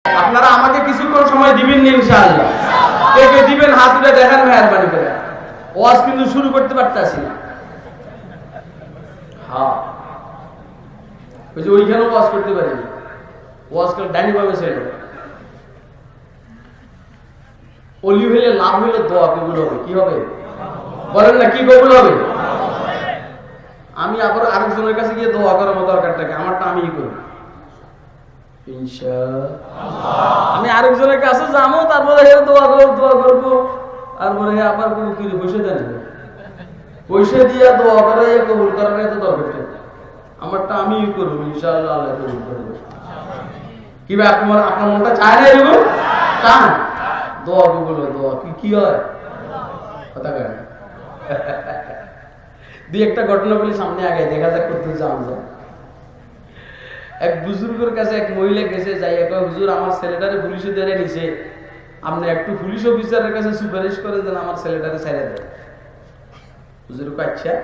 আপনারা আমাকে কিছুক্ষণ সময় দিবেন না ইনশাআল্লাহ। কে কে দিবেন হাত তুলে দেখান মেহেরবানি করে। ওয়াজ কিন্তু শুরু করতে পারতাছি না। হ্যাঁ, ওই যে ওইখানেও ওয়াজ করতে পারিনি। ওয়াজ করে ডাইনি ভাবে ছেড়ে অলি হইলে লাভ হইলে দোয়া কবুল হবে। কি হবে বলেন না, কি কবুল হবে? আমি আবার আরেকজনের কাছে গিয়ে দোয়া করার দরকারটাকে আমারটা আমি করি ইনশাআল্লাহ। আমি আরেকজনের কাছে যাবো, তারপরে দোয়া করবো, তারপরে আবার কোনো কিছু পয়সা দেন, পয়সা দিয়ে দোয়া করাই কবুল করার এত দরকার। আমারটা আমি করবো ইনশাআল্লাহ, আল্লাহ কবুল করবে। কি ভাই আপনার মনটা চায় না এরকম? চান দোয়া কবুল হয়, দোয়া কি হয় কথা কেন? দুই একটা ঘটনা বলি সামনে আগে দেখা যাক করতে যান যায়। এক বুজুর্গের কাছে এক মহিলা গেছে, যাই এক হুজুর আমার ছেলেটারে পুলিশে ধরে নিছে, আপনি একটু পুলিশ অফিসারের কাছে সুপারিশ করেন যেন আমার ছেলেটারে ছেড়ে দেয়। হুজুর আচ্ছা।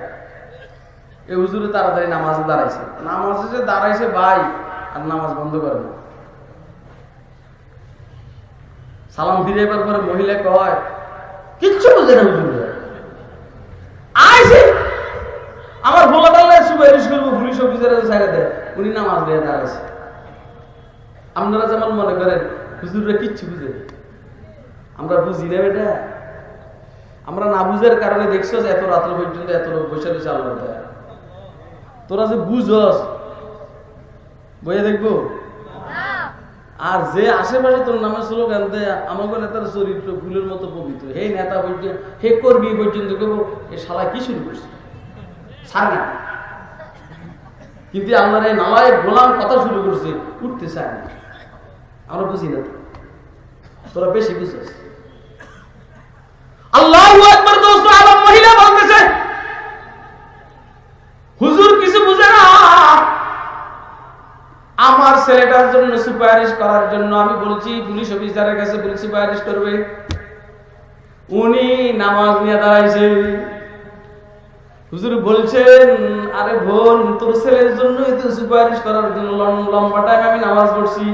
এই হুজুরে তাড়াতাড়ি নামাজে দাঁড়াইছে, নামাজে দাঁড়াইছে ভাই, আর নামাজ বন্ধ করে না। সালাম ফিরে এবার পরে মহিলা কয় কিচ্ছু বুঝে না হুজুর, আইছে আমার ভোলা দাঁড়ায় সুপারিশ করবো পুলিশ অফিসারের ছেড়ে দেয়, উনি নামাজ দিয়ে দাঁড়াইছে। আপনারা যেমন মনে করেন হুজুররা কিচ্ছু বুঝে, আমরা বুঝি না বেটা। আমরা না বুঝার কারণে দেখছো যে এত রাত্র পর্যন্ত এত লোক বসে রয়েছে আল্লাহ দেয়। তোরা যে বুঝস বইয়ে দেখবো, আর যে আশেপাশে তোর নামে স্লোগান দেয় আমাকে নেতার চরিত্র ফুলের মতো পবিত্র, হে নেতা পর্যন্ত হে করবি পর্যন্ত কেবো এ শালা কি শুরু করছে ছাড় না। কিন্তু আল্লাহর এই নালায় গোলাম কথা শুরু করছে, উঠতে চায় না। আমরা বুঝি না, তোরা বেশি বুঝছিস। আল্লাহু আকবার। দোস্ত আলম মহিলা বলতেছে হুজুর কিছু বুঝে না, আমার ছেলেটার জন্য সুপারিশ করার জন্য আমি বলছি পুলিশ অফিসারের কাছে পুলিশ সুপারিশ করবে, উনি নামাজ নিয়ে দাঁড়াইছে। হুজুর বলছেন আরে বোন তোর ছেলের জন্য সুপারিশ করার জন্য লম্বা টাইম আমি নামাজ পড়ছি,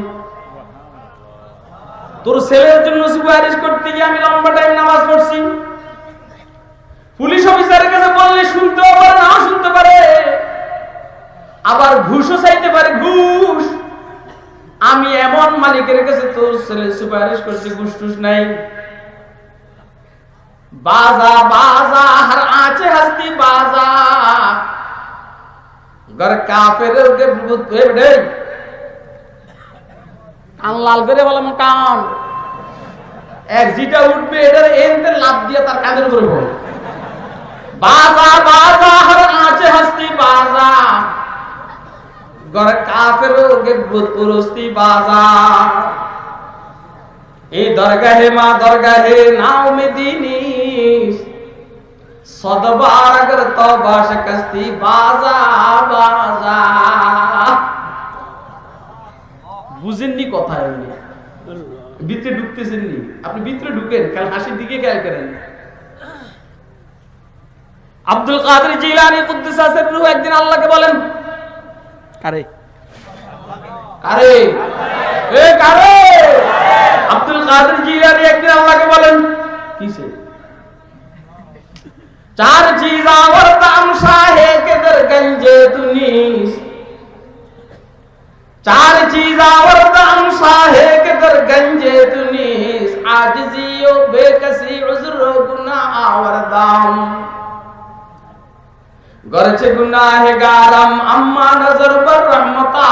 তোর ছেলের জন্য সুপারিশ করতে গিয়ে আমি লম্বা টাইম নামাজ পড়ছি। পুলিশ অফিসারের কাছে বললে শুনতেও পারে নাও শুনতে পারে, আবার ঘুষও চাইতে পারে ঘুষ। আমি এমন মালিকের কাছে তোর ছেলে সুপারিশ করছি, ঘুষ টুস নাই। बाजा बाजा हर आंचे हस्ती बाजा घर काफिर के बुत बेड़े कान लाल करे वाला मकान एक जीटा उठবে এটার এনতে লাভ দিয়ে তার কাঁধের উপরে পড়ে। बाजा बाजा हर आंचे हस्ती बाजा घर काफिर के बुत पुरस्ती बाजा এই দরগাহে মা দরগাহে নাও মেদিনী সদবার আগর তওবা শিকস্তি বাজা বাজা। বুঝেননি কথা এমনি ভিতরে ঢুকতেছেন নি? আপনি ভিতরে ঢুকেন, কাল হাসির দিকে খেয়াল করেন। আব্দুল কাদের জিলানী কুদ্দুসা সিররুহু একদিন আল্লাহকে বলেন কারে কারে এ কারে আব্দুল কাদের জিলানী একদিন আল্লাহকে বলেন কিসে चार चीजा वरदान शाहे के दर गंजे तुनीस, चार चीजा वरदान शाहे के दर गंजे तुनीस, आजिजियो बेकसी उज़्र गुनाह वरदान गरचे गुनाहगारम अम्मा नजर बर रहमता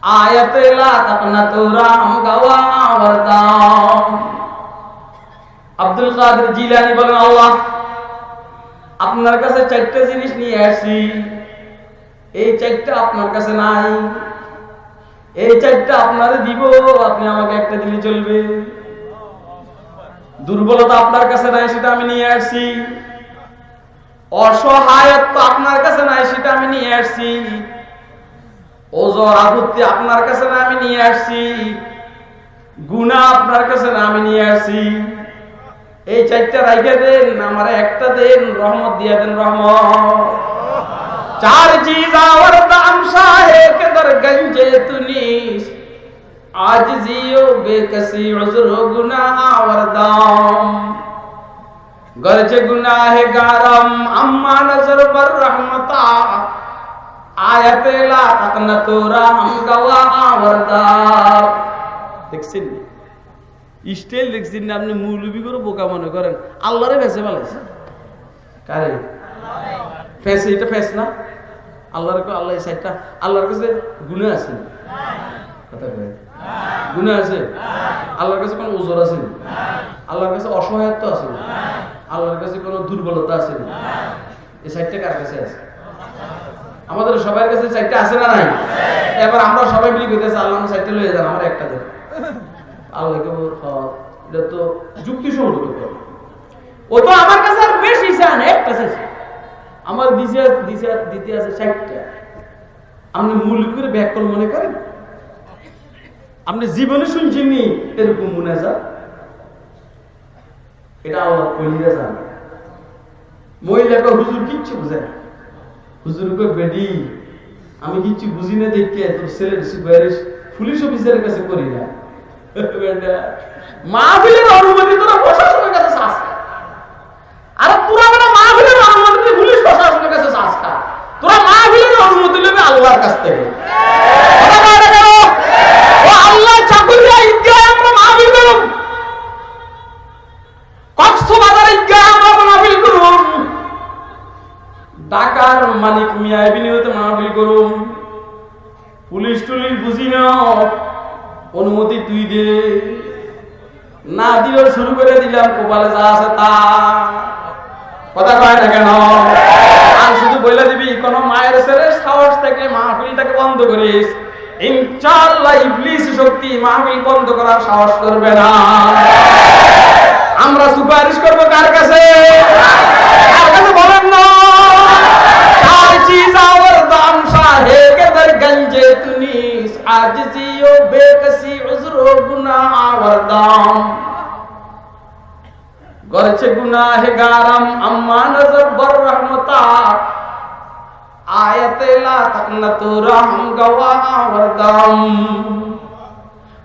आयत ला तकनतु राम गवा वरदान। আব্দুল কাদের জিলানী বলেন আল্লাহ আপনার কাছে চারটা জিনিস নিয়ে আসি, এই চারটা আপনার কাছে নাই, এই চারটা আপনারে দিব, আপনি আমাকে একটা দিলে চলবে। দুর্বলতা আপনার কাছে নাই সেটা আমি নিয়ে আসছি, অসহায়ত্ব আপনার কাছে নাই সেটা আমি নিয়ে আসছি, ওজর আপত্তি আপনার কাছে না আমি নিয়ে আসছি, গুনাহ আপনার কাছে না আমি নিয়ে আসছি। এই চারটা রাইখে দেন, আমার একটা দেন, রহমত দিয়ে দেন রহমত। চার চিজ और दाम शाहे के दर गंजे तुनीस, आजिज़ी व बेकसी उज़्र व गुनाह वरदाम गरचे गुनाहगारम अम्मा नजर पर रहमता आयते ला तकनतु रहम गवाह वरदार দেখছেন স্টাইল দেখছেন না আপনি মৌলবি করে বোকা মনে করেন আল্লাহরে ফেসে বলেছে কারে ফেসে এটা ফেস না আল্লাহর কো আল্লাহ সাইডটা আল্লাহর কাছে গুনাহ আছে কথা কয় গুনাহ আছে আল্লাহর কাছে কোন ওজর আছে আল্লাহর কাছে অসহায়ত্ব আছে আল্লাহর কাছে কোন দুর্বলতা আছে এই সাইডটা কার কাছে আছে আমাদের সবার কাছে সাইডটা আছে না নাই এবার আমরা সবাই মিলে কইতেছি আল্লাহ আমার সাইডটা লয়ে যান আমার একটা দেন আল্লাহকে এটা তো যুক্তিসঙ্গত কথা ও তো আমার কাছে আর বেশি চান একটা চাইছে আমার দিতে আছে 60টা আপনি মূল করে ব্যাকল মনে করেন আপনি জীবনে শুনছেন নি এরকম মুনাজাত এটা আল্লাহ কইলিরা জানে মহিলাকে হুজুর কিচ্ছু বুঝে না হুজুর কই বেডি আমি কিচ্ছু বুঝি না দেখে তোর ছেলের সুপারিশ পুলিশ অফিসারের কাছে করি না মাহফিলের অনুমতি তোরা প্রশাসনের কাছে চাস আর তোরা মানে মাহফিলের অনুমতি পুলিশ প্রশাসনের কাছে চাস তোরা মাহফিলের অনুমতি নেবে আল্লাহর কাছ থেকে ও আল্লাহ চাকুরিয়া ঈদগাহ আমরা মাহফিল করব কক্সবাজার ঈদগাহ আমরা মাহফিল করব ঢাকার মানিক মিয়া এভিনিউতে মাহফিল করব পুলিশ টুলিশ বুঝি না অনুমতি তুই দে না দিলেও শুরু করে দিলাম কপালে যা আছে তা কথা কয় না কেন আর শুধু বলে দিবি কোন মায়ের ছেলে সাহস থাকলে মাহফিলটাকে বন্ধ করিস ইনশাআল্লাহ ইবলিস শক্তি মাহফিল বন্ধ করার সাহস করবে না আমরা সুপারিশ করব কার কাছে বলেন না চার চিজ আর দাম শাহে কে দর গঞ্জে তুনিস आजिज़ी व बेकसी उज़्र व गुनाह वरदाम गरचे गुनाहगारम अम्मा नजर बर रहमता आयते ला तकनतु रहम गवाह वरदाम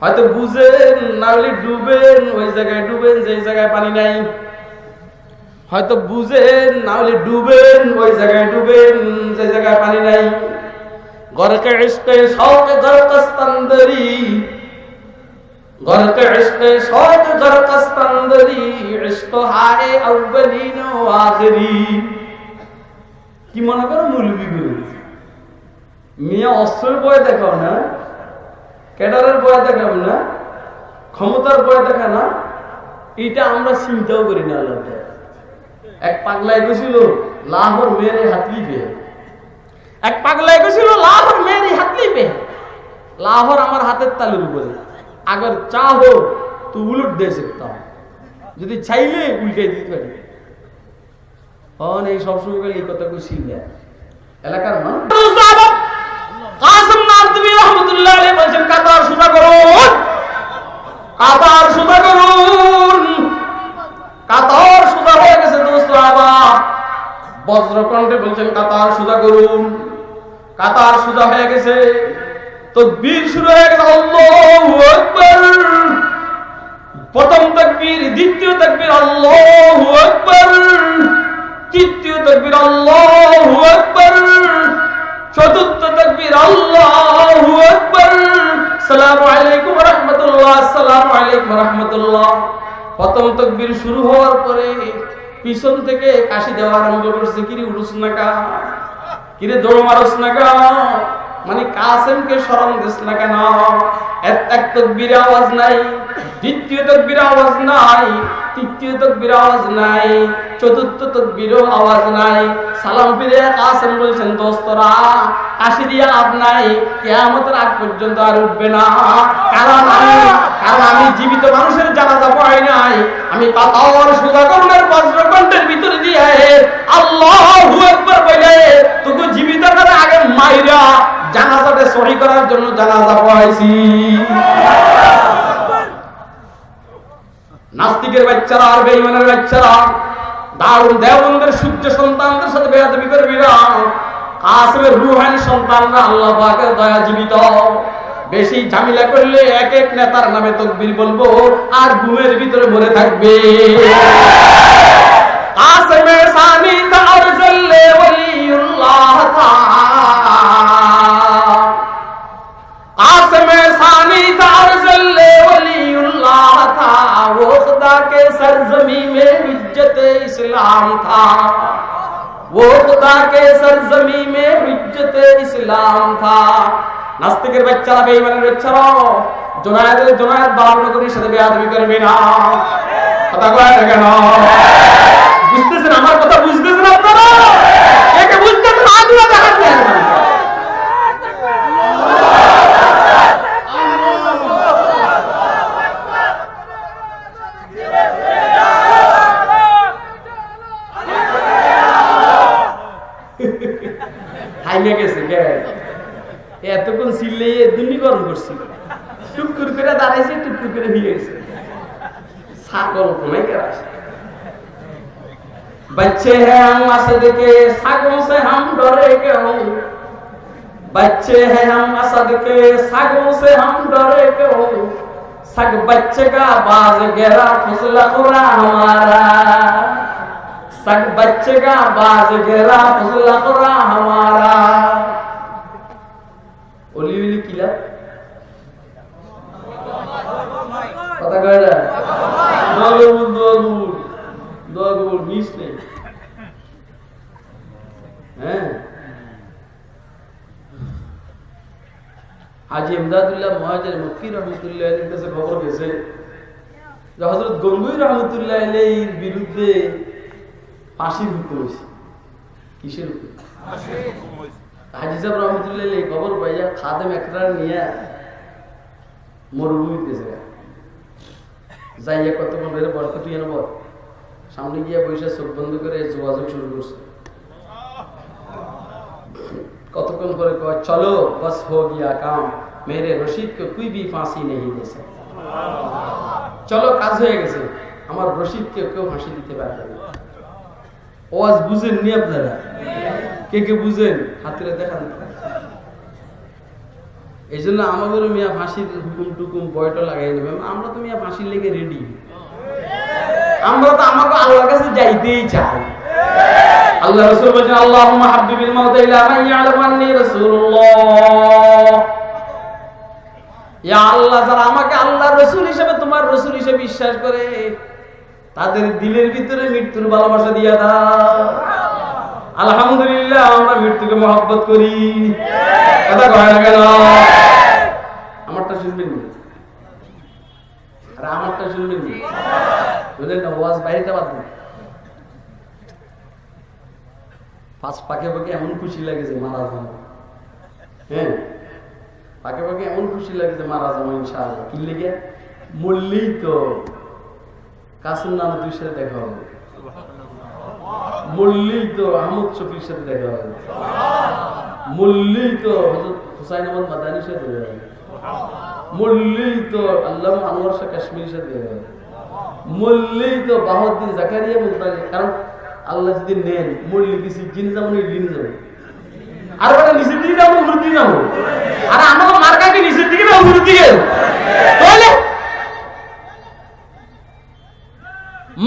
হয়তো বুঝেন না হলে ডুবেন ওই জায়গায় ডুবেন যে জায়গায় পানি নাই হয়তো বুঝেন না হলে ডুবেন ওই জায়গায় ডুবেন যে জায়গায় পানি নাই गरक इश्क़ शौक़ गरकस्तंदरी गरक इश्क़ शौक़ गरकस्तंदरी इश्क़ हाय अव्वलीन व आखिरी কি মনে করো মৌলবি গুরু মিয়া অস্ত্রের বয় দেখাও না ক্যাডারের বয় দেখাও না ক্ষমতার বয় দেখা না এটা আমরা চিন্তাও করি না আল্লাহ এক পাগলাই গেছিল লাহোর মেরে হাতলি পে এক পাগলা গেছিল লাহোর মেরি হাতলি পে লাহোর আমার হাতের তালুর উপরে अगर चाहो तो उलट दे सकता हूं যদি চাইলে উল্টে দিতে পারি এই সব সময় এই কথা কইছি না এলাকার মানুষ কাসিম নাদবি রাহমাতুল্লাহ আলাইহি বলেন কাতার সুজা করুন কাতার সুজা করুন কাতার সুজা হয়ে গেছে দোস্ত আবার বজ্রকণ্ঠে বলছেন কাতার সুজা করুন কাতার সুজা হয়ে গেছে তাকবীর শুরু হয়ে গেছে আল্লাহু আকবার প্রথম তাকবীর দ্বিতীয় তাকবীর আল্লাহু আকবার তৃতীয় তাকবীর আল্লাহু আকবার চতুর্থ তাকবীর আল্লাহু আকবার আসসালামু আলাইকুম ওয়া রাহমাতুল্লাহ আসসালামু আলাইকুম ওয়া রাহমাতুল্লাহ প্রথম তাকবীর শুরু হওয়ার পরে পিছন থেকে কাশি দেওয়া আরম্ভ করছে কিরে উঠুস না কা কিরে দৌড় মারস না কা মানে কাসেমকে স্মরণ দিস না কেন এক তাকবীরে আওয়াজ নাই দ্বিতীয় তাকবীরে আওয়াজ নাই তৃতীয় তাকবীরে আওয়াজ নাই চতুর্থ তাকবীরেও আওয়াজ নাই সালাম ফিরে কাসেম বলছেন দোস্তরা কাশি দিয়া লাভ নাই কিয়ামতের আগ পর্যন্ত আর উঠবে না কারণ আমি জীবিত মানুষের জানাজা পড়াই নাই আমি কাতার সুজা করুনের বজ্রকণ্ঠের ভিতরে দিয়ে আল্লাহু আকবার বলে তোকে জীবিত করে আগে মাইরা জানাজাতে সহি করার জন্য জানাজা পড়াইছি নাস্তিকের বাচ্চারা আর বেঈমানের বাচ্চারা দারুন দেওবন্দের সূর্য সন্তানদের সাথে বেয়াদবি করবি না কাসেমের রূহানি সন্তানরা আল্লাহ পাকের দয়া জীবিত বেশি ঝামেলা করলে এক এক নেতার নামে তাকবীর বলবো আর ঘুমের ভিতরে মরে থাকবে। আসমে সানি তারজল্লে ওলিউল্লাহ থা, आसमे सानी तारजल्ले वलीउल्लाह था, वो खुदा के सरजमी में इज्जत इस्लाम था, वो खुदा के सरजमी में इज्जत इस्लाम था। নাস্তিকের বাচ্চারা, বেঈমানের বাচ্চারা, জোনায়েদ বাবুনগরীর সাথে বেয়াদবি করবে না। কথা কয় না কেন? বুঝতেছেন আমার কথা? বুঝতেছেন আপনারা? একে বুঝতেছেন? আগুলা দেখাচ্ছেন। হাইলে গেছে এতক্ষণ সিলে দুর্নীকরণ করছি, টুকুর করে দাঁড়াইছে, টুকুর করে ভিড়ে গেছে। ছাগল ঘুমাই কে আসে। बच्चे हैं हम असद के, सागों से हम डरे क्यों? बच्चे हैं हम असद के, सागों से हम डरे क्यों? सग बच्चे का बाज गहरा फुसला खुरा हमारा, सग बच्चे का बाज गहरा फुसला खुरा हमारा। ओली ओली किला पता कर रहा है? दो मिस नहीं हैं। हाजी इमदादुल्लाह मुहाजिर मक्की रहमतुल्लाह अलैहि কাছে খবর গেছে যে হযরত গঙ্গুই রহমতুল্লাহ আলাইহির বিরুদ্ধে ফাঁসির হুকুম হয়েছে। কিসের হুকুম? ফাঁসির হুকুম হয়েছে। হাজি সাহেব রহমতুল্লাহ আলাইহি খবর পাইয়া খাদেম একরার নিয়ে মরুভূমিতে গেছে। যাইয়া কতক্ষণ বের বলতে তুই এনে বল, সামনে গিয়ে বসে চোখ বন্ধ করে যোগাযোগ শুরু করছে। কতক্ষণ পরে কয় চলো বস হো গিয়া কাম, মেরে রশিদ কে কোই ভি ফাঁসি নেই দে সকতা। চলো কাজ হয়ে গেছে, আমার রশিদকে কেউ ফাঁসি দিতে পারবে না। ওয়াজ বুঝেন নি আপনারা? কে কে বুঝেন হাতে দেখান। এই জন্য আমাদের মিয়া ফাঁসির হুকুম টুকুম বয়টা লাগাই নেবে। আমরা তো মিয়া ফাঁসির লেগে রেডি। আমরা তো আমাকে আল্লাহর কাছে যাইতেই চাই। আল্লাহ রাসূল বলেন আল্লাহুম্মা হাব্বিবিল মাউত ইলা মান ইয়ালামু আন্নী রাসূলুল্লাহ। ইয়া আল্লাহ, যারা আমাকে আল্লাহর রাসূল হিসেবে, তোমার রাসূল হিসেবে বিশ্বাস করে, তাদের দিলের ভিতরে মৃত্যুর ভালোবাসা দিয়া দাও। আলহামদুলিল্লাহ আমরা মৃত্যুকে মহব্বত করি। কথা কয় না কেন? আমারটা শুনবেন না? আরে আমারটা শুনবেন না? বলেন না, ওয়াজ বাইরেটা বাদ দেন। ফার্স্ট পাকে পাকে এমন খুশি লাগে যে মারা যাবো। হ্যাঁ, পাকে পাকে এমন খুশি লাগে যে মারা যাবো ইনশাআল্লাহ। কি লেগে? মরলেই তো কাসুম নাম দুই সাথে দেখা হবে, মরলেই তো আহমদ শফির সাথে দেখা হবে, মরলেই তো হযরত হুসাইন আহমদ মাদানির সাথে দেখা হবে, মরলেই তো আল্লামা আনোয়ার শাহ কাশ্মীরের সাথে দেখা হবে, মরলেই তো বাহাউদ্দিন জাকারিয়া মুনতাজি। কারণ আল্লাহ যদি নেন, মরলে কিছু জিন যাবো না, লিন যাবো। আর ওটা নিচের দিকে যাবো, উপরের দিকে যাবো। আর আমার মার্কাকে নিচের দিকে না উপরের দিকে, তাহলে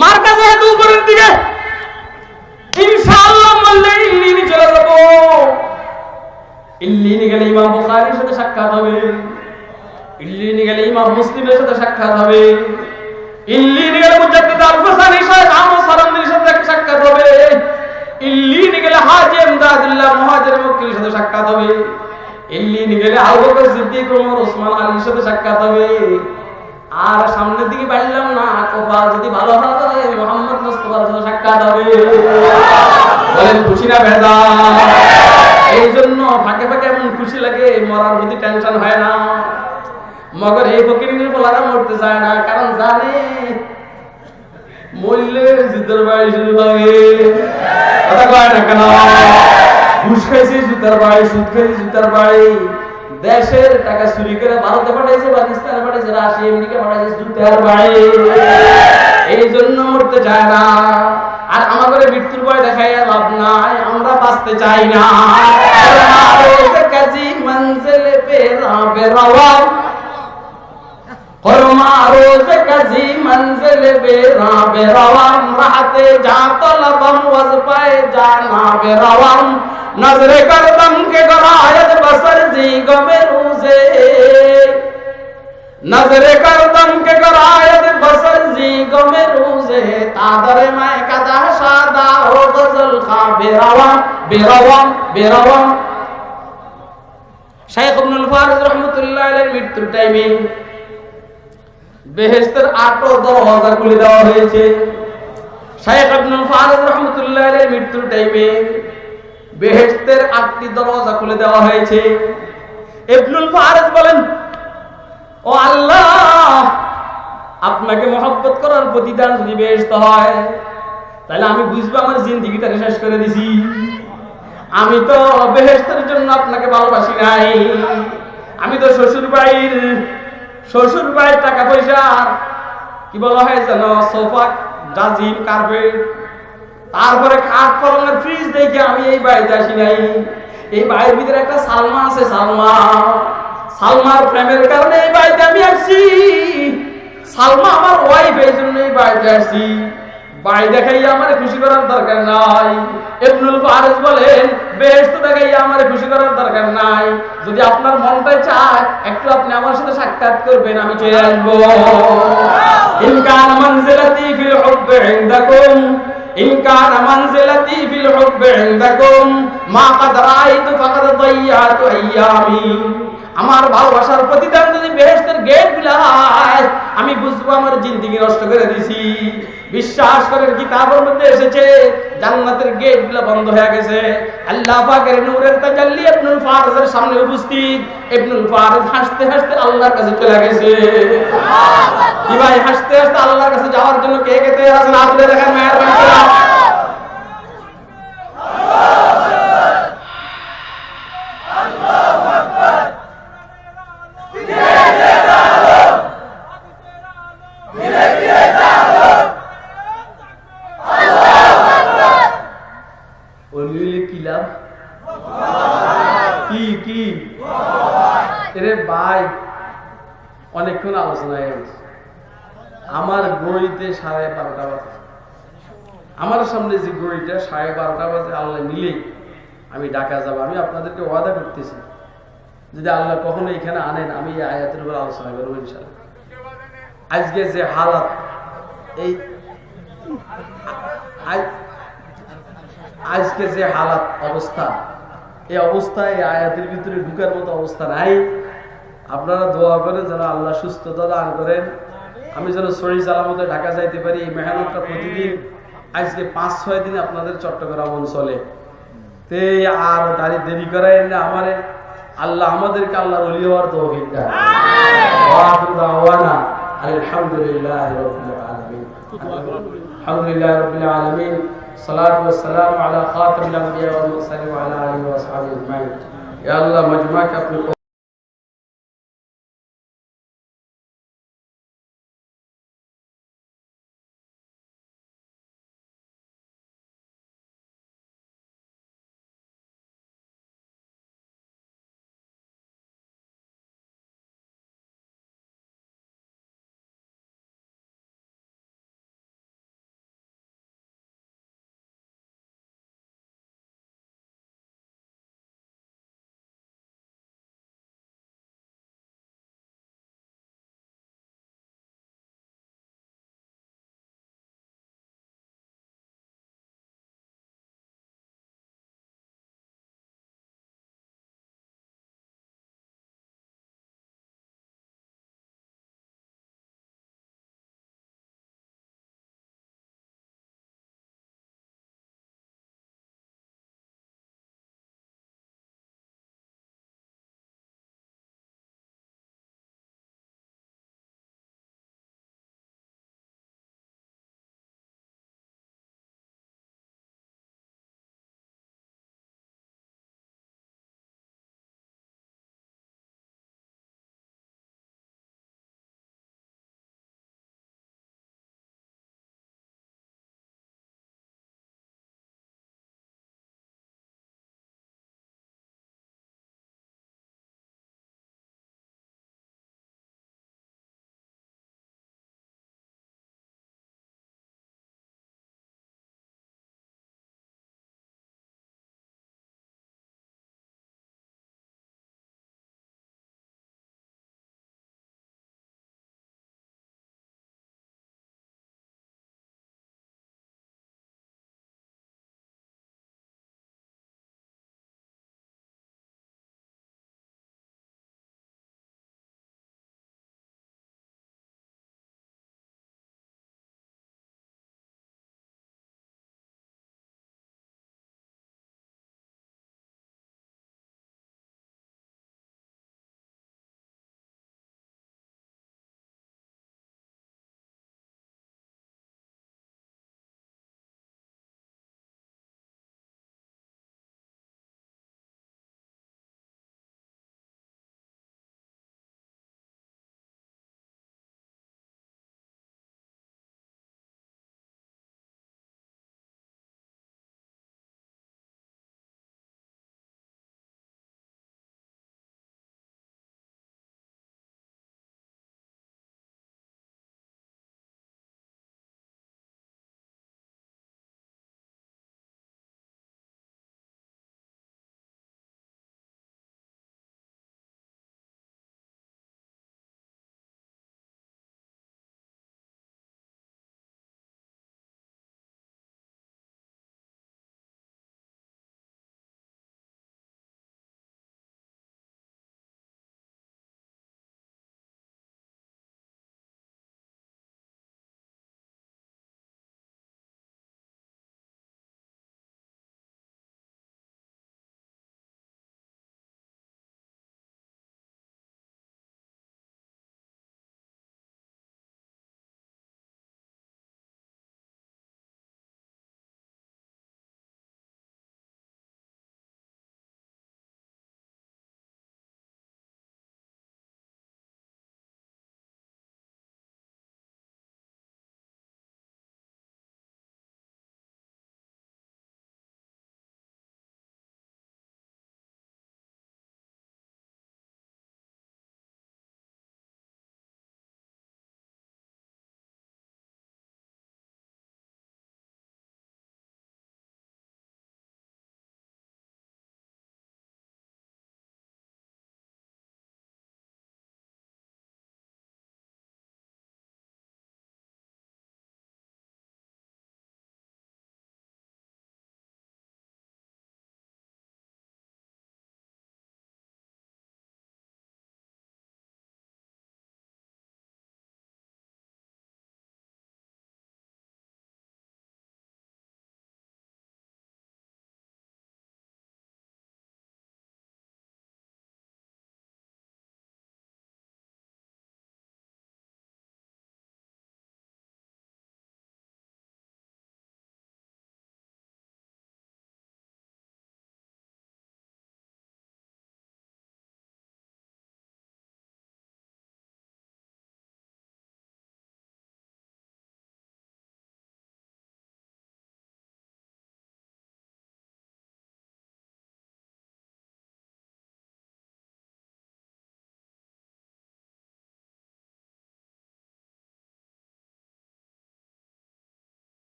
মার্কা যেহেতু উপরের দিকে, ইনশাআল্লাহ মরলে ইল্লিনে চলে যাবো। ইল্লিনে গেলে ইমাম বুখারীর সাথে সাক্ষাৎ হবে, ইল্লিনে গেলে ইমাম মুসলিমের সাথে সাক্ষাৎ হবে, ইল্লিনে গেলে মুজাদ্দিদ আল-হুসাইনি শাইখ আহমদ সালামীর সাথে সাক্ষাৎ হবে, ইল্লিনে গেলে হাজী ইমদাদুল্লাহ মুহাজির মক্কির সাথে সাক্ষাৎ হবে, ইল্লিনে গেলে আবু বকর সিদ্দিক, ওমর, ওসমান আলীর সাথে সাক্ষাৎ হবে। আর সামনের দিকে বাড়লাম না, কপাল যদি ভালো হয় মুহাম্মদ মুস্তাফার সাথে সাক্ষাৎ হবে। বলেন খুশি না বেদা? এই জন্য ফাঁকে ফাঁকে এমন খুশি লাগে, মরার প্রতি টেনশন হয় না। মগর এই ফকিরের বলারা মরতে চায় না, কারণ জানে মরলে জুতার বাড়ি শুরু হবে। কথা কয় না কেন? ঘুষ খাইছে জুতার বাড়ি, সুদ খাইছে জুতার বাড়ি, দেশের টাকা চুরি করে ভারতে পাঠাইছে, পাকিস্তানে পাঠাইছে, রাশিয়া, আমেরিকা পাঠাইছে, জুতার বাড়ি। এই জন্য মরতে চায় না। আর আমাদের মৃত্যুর ভয় দেখাইয়া লাভ নাই, আমরা বাঁচতে চাই না। কাজী মঞ্জিল बेरा बेरवा खुरमा रोज कजी मंजिल बेरा बेरवा रहते जा तलबम वज पाए जाना बेरवा नजरे करदम के गरायत बसर जी गमे रूजे नजरे करदम के गरायत बसर जी गमे रूजे तादरे मैं कदा शादा हो गजल खा बेरवा बेरवा बेरवा शेख इब्नुल फारिज रहमতুল্লাহ আলাইহির মৃত্যুর টাইমে বেহেশতের 8টা দরজা খুলে দেওয়া হয়েছে। শেখ ইবনুল ফারিজ রহমাতুল্লাহ আলাইহির মৃত্যুর টাইমে বেহেশতের 8টি দরজা খুলে দেওয়া হয়েছে। ইবনুল ফারিজ বলেন, ও আল্লাহ, আপনাকে মহব্বত করার প্রতিদান যদি বেহেশত হয় তাহলে আমি বুঝবো আমার জিন্দেগিটা শেষ করে দিছি। আমি তো বেহেশতের জন্য আপনাকে ভালোবাসি নাই, আমি তো শ্বশুর ভাইয়ের টাকা পয়সা কি বলা হয় জানো, সোফা ডাজিম কার্পেট তারপরে খাট পলঙ্গের ফ্রিজ দেখে আমি এই বাড়িতে আসি নাই। এই বাড়ির ভিতরে একটা সালমা আছে, সালমার প্রেমের কারণে এই বাড়িতে আমি আসছি। সালমা আমার ওয়াইফ, এই জন্য এই বাড়িতে আসছি। বাড়ি দেখাইয়া আমার খুশি করার দরকার নাই। ইবনুল ফারিজ বলেন, বেহেশত দেখাইয়া আমার খুশি করার দরকার নাই। যদি আপনার মনটা চায় একটু আপনি আমার সাথে সাক্ষাৎ করবেন, আমি চলে আসবো। ইন কানা মানজিলাতি ফিল হুব্বি ইনদাকুম ইন কানা মানজিলাতি ফিল হুব্বি ইনদাকুম মা কাদ রাআইতু ফাকাদ দাইয়াতু আইয়ামি। আমার ভালোবাসার প্রতিদান যদি বেহেশতের গেট খুলায় আমি বুঝবো আমার জিন্দেগি নষ্ট করে দিছি। বিশ্বাস করেন, কিতাবের মধ্যে এসেছে জান্নাতের গেটগুলো বন্ধ হয়ে গেছে। আল্লাহ পাকের নূরের তাজাল্লি ইবনুল ফারিজের সামনে উপস্থিত। ইবনুল ফারিজ হাসতে হাসতে আল্লাহর কাছে চলে গেছে। কি ভাই, হাসতে হাসতে আল্লাহর কাছে যাওয়ার জন্য কে কে তৈরি আছেন? আপনি দেখেন, মেহেরবানি করে। অনেকক্ষণ আলোচনা হয়ে গেছে। আমার ঘড়িতে 12:30 বাজে, আমার সামনে যে ঘড়িটা 12:30 বাজে, আল্লাহ নিলেই আমি ঢাকা যাব। আমি আপনাদেরকে ওয়াদা করতেছি, যদি আল্লাহ কখনো এখানে আনেন আমি এই আয়াতের উপর আলোচনা করবো ইনশাআল্লাহ। আজকে যে হালাত, এই আজকে যে হালাত অবস্থা, এই অবস্থায় এই আয়াতের ভিতরে ঢুকার মতো অবস্থা নাই। আপনারা দোয়া করেন যেন আল্লাহ সুস্থতা দান করেন, আমি যেন সহি সালামতে ঢাকা যাইতে পারি। এই মেহনতটা প্রতিদিন আজকে 5-6 দিন আপনাদের চট্টগ্রাম অঞ্চলে তে আর দেরি করায় না আমারে। আল্লাহ আমাদেরকে আল্লাহর ওলি হওয়ার তৌফিক দান। আলহামদুলিল্লাহি রাব্বিল আলামিন, আলহামদুলিল্লাহি রাব্বিল আলামিন, সালাতু ওয়াসসালামু আলা খাতামিল আম্বিয়া ওয়াল মুরসালিন ওয়া আলা আলিহি ওয়া আসহাবিহি আজমাইন। ইয়া আল্লাহ, মজমাকে আপনি